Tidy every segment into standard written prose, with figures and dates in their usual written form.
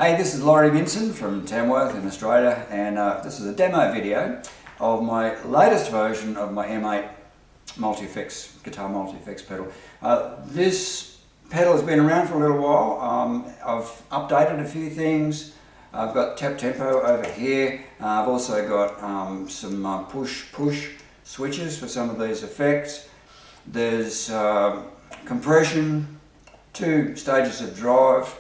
Hey, this is Lawrie Minson from Tamworth in Australia, and this is a demo video of my latest version of my M8 multi-effects, guitar multi-effects pedal. This pedal has been around for a little while. I've updated a few things. I've got tap tempo over here. I've also got some push switches for some of these effects. There's compression, 2 stages of drive,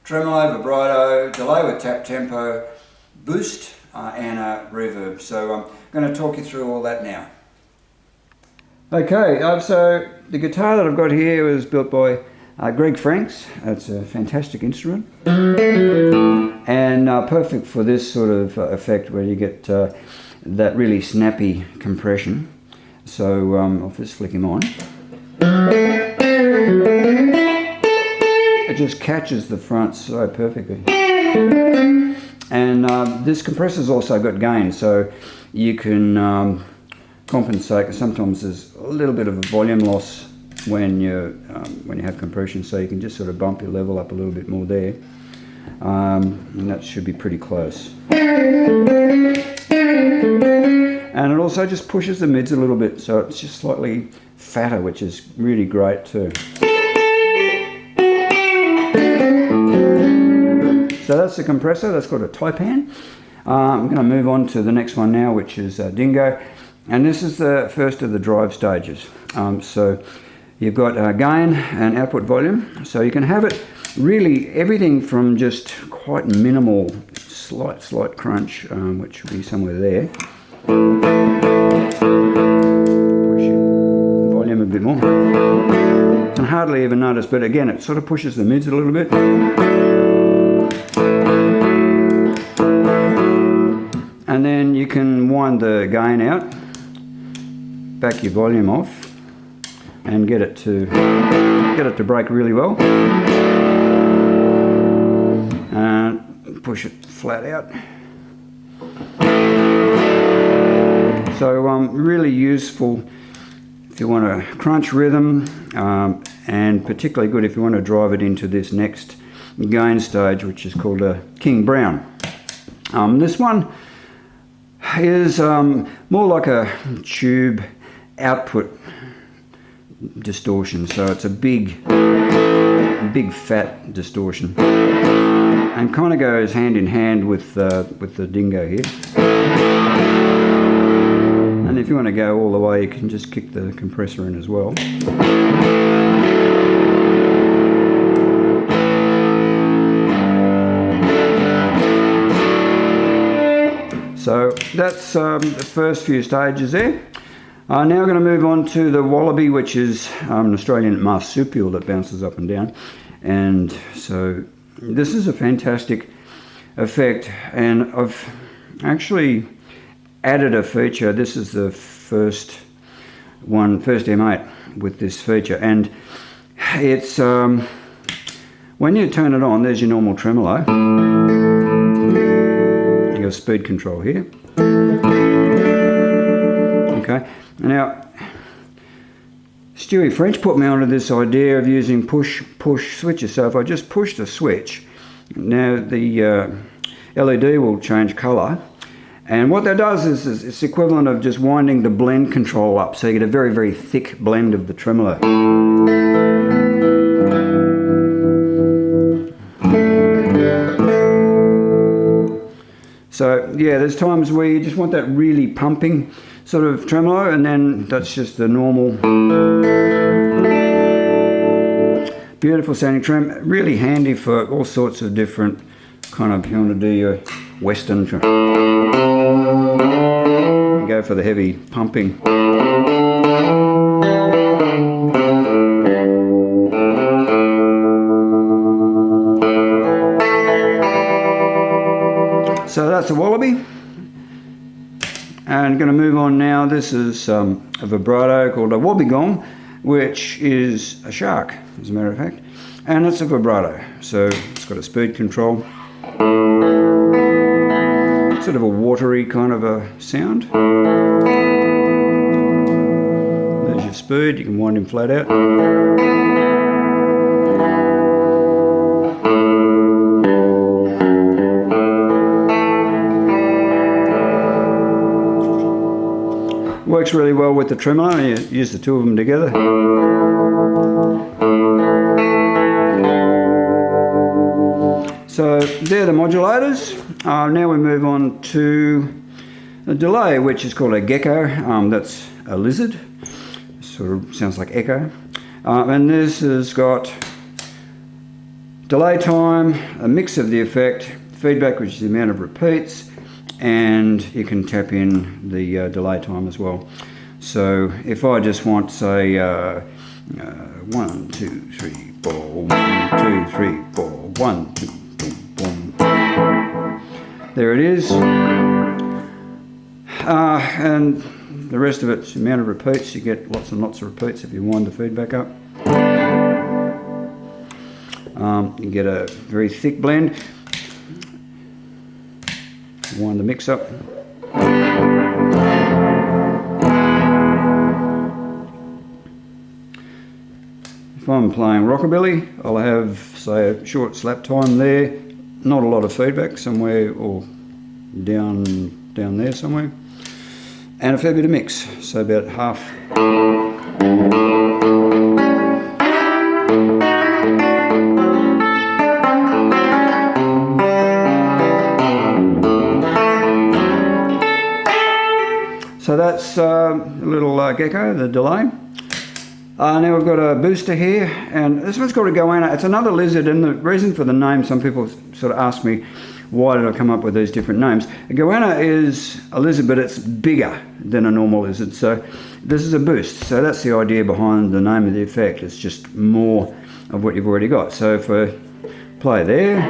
tremolo, vibrato, delay with tap tempo, boost and a reverb. So I'm going to talk you through all that now. Okay, so the guitar that I've got here was built by Greg Franks. It's a fantastic instrument and perfect for this sort of effect where you get that really snappy compression. So I'll just flick him on. It just catches the front so perfectly. And this compressor's also got gain, so you can compensate. Sometimes there's a little bit of a volume loss when you have compression, so you can just sort of bump your level up a little bit more there. And that should be pretty close. And it also just pushes the mids a little bit, so it's just slightly fatter, which is really great too. So that's the compressor. That's got a Taipan. I'm going to move on to the next one now, which is Dingo, and this is the first of the drive stages. So you've got gain and output volume, so you can have it really everything from just quite minimal slight crunch, which will be somewhere there. Push your volume a bit more. You can hardly even notice, but again it sort of pushes the mids a little bit. And then you can wind the gain out, back your volume off, and get it to break really well, and push it flat out. So really useful if you want a crunch rhythm, and particularly good if you want to drive it into this next gain stage, which is called a King Brown. This one is more like a tube output distortion, so it's a big fat distortion, and kind of goes hand in hand with the Dingo here. And if you want to go all the way, you can just kick the compressor in as well. So that's the first few stages there. Now we're going to move on to the Wallaby, which is an Australian marsupial that bounces up and down. And so this is a fantastic effect, and I've actually added a feature. This is the first M8 with this feature, and it's when you turn it on, there's your normal tremolo. You got speed control here. Okay, now Stewie French put me onto this idea of using push switches. So if I just push the switch, now the LED will change colour, and what that does is it's equivalent of just winding the blend control up, so you get a very, very thick blend of the tremolo. So yeah, there's times where you just want that really pumping sort of tremolo, and then that's just the normal beautiful sounding trem. Really handy for all sorts of different kind of, if you want to do your western trem. Go for the heavy pumping. So that's a Wallaby, and I'm going to move on now. This is a vibrato called a wobbegong, which is a shark, as a matter of fact, and it's a vibrato, so it's got a speed control, sort of a watery kind of a sound. There's your speed, you can wind him flat out. works really well with the tremolo. You use the two of them together. So they're the modulators. Now we move on to the delay, which is called a gecko. That's a lizard. Sort of sounds like echo. And this has got delay time, a mix of the effect, feedback, which is the amount of repeats, and you can tap in the delay time as well. So if I just want, say, 1, 2, 3, 4, 1, 2, 3, 4, 1, 2, boom, boom. There it is. And the rest of it's the amount of repeats. You get lots and lots of repeats if you wind the feedback up. You get a very thick blend. Wind the mix up. If I'm playing rockabilly, I'll have, say, a short slap time there, not a lot of feedback, somewhere or down there somewhere, and a fair bit of mix, so about half. So that's a little gecko, the delay. Now we've got a booster here, and this one's called a goanna. It's another lizard, and the reason for the name, some people sort of ask me, why did I come up with these different names? A goanna is a lizard, but it's bigger than a normal lizard, so this is a boost. So that's the idea behind the name of the effect. It's just more of what you've already got. So if I play there,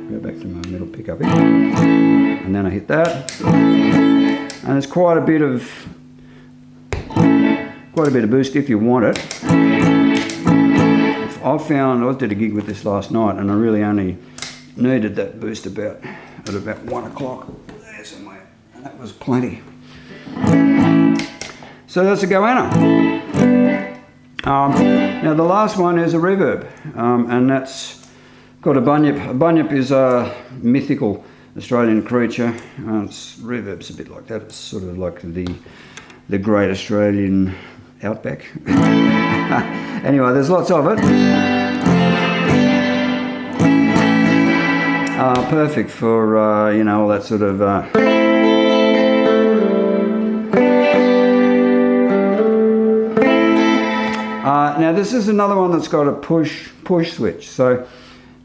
go back to my middle pickup here, and then I hit that, and there's quite a bit of boost if you want it. I found, I did a gig with this last night, and I really only needed that boost at about 1 o'clock there somewhere, and that was plenty. So that's a goanna. Now the last one is a reverb, and that's got a bunyip. A bunyip is a mythical Australian creature. Reverb's a bit like that. It's sort of like the great Australian outback. Anyway, there's lots of it. Perfect for you know, all that sort of now this is another one that's got a push switch. So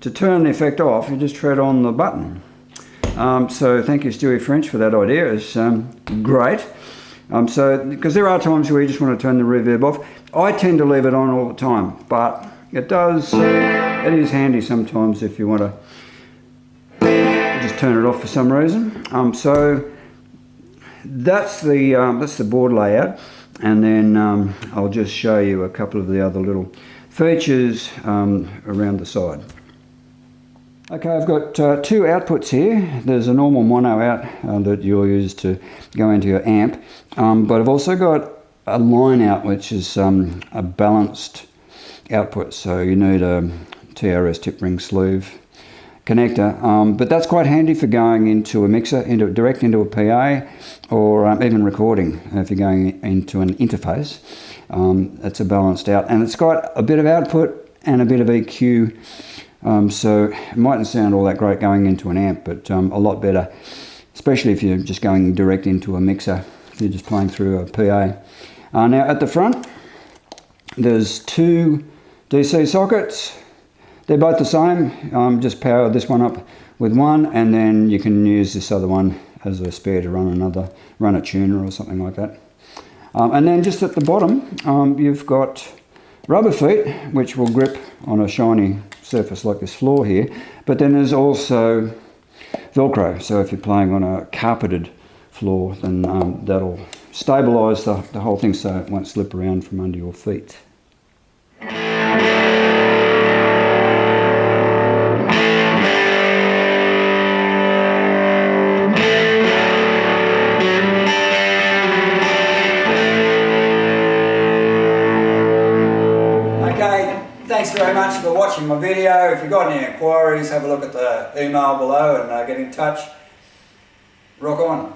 to turn the effect off, you just tread on the button. So thank you, Stewie French, for that idea. It's great. So because there are times where you just want to turn the reverb off. I tend to leave it on all the time, but it is handy sometimes if you want to just turn it off for some reason. So that's the board layout, and then I'll just show you a couple of the other little features around the side. Okay, I've got two outputs here. There's a normal mono out that you'll use to go into your amp, but I've also got a line out, which is a balanced output. So you need a TRS tip ring sleeve connector, but that's quite handy for going into a mixer, direct into a PA, or even recording if you're going into an interface. It's a balanced out, and it's got a bit of output and a bit of EQ. So it mightn't sound all that great going into an amp, but a lot better, especially if you're just going direct into a mixer, if you're just playing through a PA. Now at the front, there's two DC sockets. They're both the same. Just power this one up with one, and then you can use this other one as a spare to run a tuner or something like that. And then just at the bottom, you've got rubber feet, which will grip on a shiny surface like this floor here, but then there's also Velcro, so if you're playing on a carpeted floor, then that'll stabilise the whole thing so it won't slip around from under your feet. Thanks very much for watching my video. If you've got any inquiries, have a look at the email below and get in touch. Rock on.